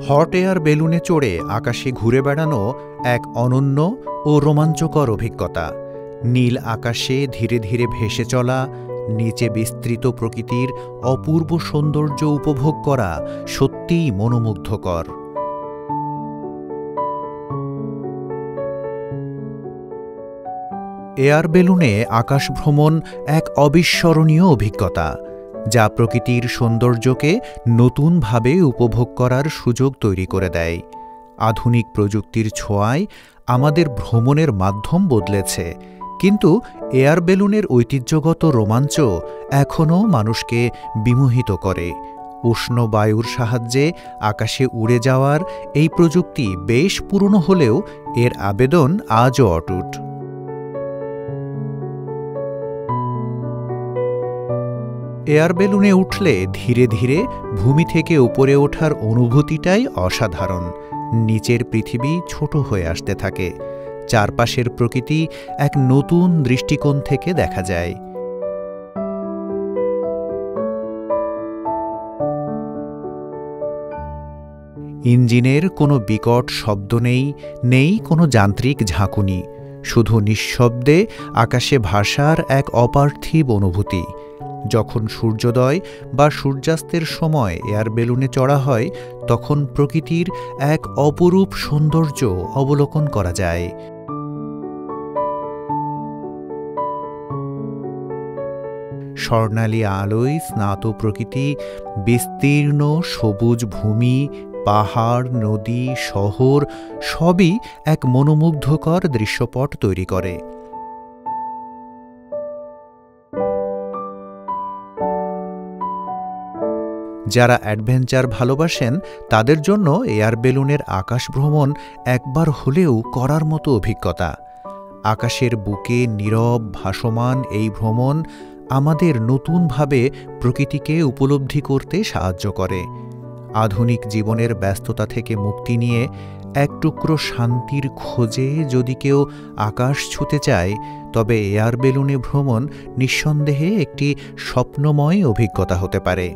Hot air বেলুনে চড়ে আকাশে ঘুরে বেড়ানো এক অনন্য ও রোমাঞ্চকর অভিজ্ঞতা। নীল আকাশে ধীরে ধীরে ভেসে চলা, নিচে বিস্তৃত প্রকৃতির অপূর্ব সৌন্দর্য উপভোগ করা সত্যিই মনোমুগ্ধকর। এয়ার বেলুনে আকাশ ভ্রমণ এক অবিস্মরণীয় অভিজ্ঞতা, যা প্রকৃতির সৌন্দর্যকে নতুনভাবে উপভোগ করার সুযোগ তৈরি করে দেয়। আধুনিক প্রযুক্তির ছোঁয়ায় আমাদের ভ্রমণের মাধ্যম বদলেছে, কিন্তু এয়ার বেলুনের ঐতিহ্যগত রোমাঞ্চ এখনও মানুষকে বিমোহিত করে। উষ্ণ বায়ুর সাহায্যে আকাশে উড়ে যাওয়ার এই প্রযুক্তি বেশ পুরনো হলেও এর আবেদন আজও অটুট। এয়ার বেলুনে উঠলে ধীরে ধীরে ভূমি থেকে উপরে ওঠার অনুভূতিটাই অসাধারণ। নিচের পৃথিবী ছোট হয়ে আসতে থাকে, চারপাশের প্রকৃতি এক নতুন দৃষ্টিকোণ থেকে দেখা যায়। ইঞ্জিনের কোনো বিকট শব্দ নেই কোনো যান্ত্রিক ঝাঁকুনি, শুধু নিঃশব্দে আকাশে ভাসার এক অপার্থিব অনুভূতি। যখন সূর্যোদয় বা সূর্যাস্তের সময় এয়ার বেলুনে চড়া হয়, তখন প্রকৃতির এক অপরূপ সৌন্দর্য অবলোকন করা যায়। স্বর্ণালী আলোয় স্নাত প্রকৃতি, বিস্তীর্ণ সবুজ ভূমি, পাহাড়, নদী, শহর সবই এক মনোমুগ্ধকর দৃশ্যপট তৈরি করে। যারা অ্যাডভেঞ্চার ভালোবাসেন তাদের জন্য এয়ার বেলুনের আকাশ ভ্রমণ একবার হলেও করার মতো অভিজ্ঞতা। আকাশের বুকে নীরব ভাসমান এই ভ্রমণ আমাদের নতুনভাবে প্রকৃতিকে উপলব্ধি করতে সাহায্য করে। আধুনিক জীবনের ব্যস্ততা থেকে মুক্তি নিয়ে এক টুকরো শান্তির খোঁজে যদি কেউ আকাশ ছুঁতে চায়, তবে এয়ার বেলুনে ভ্রমণ নিঃসন্দেহে একটি স্বপ্নময় অভিজ্ঞতা হতে পারে।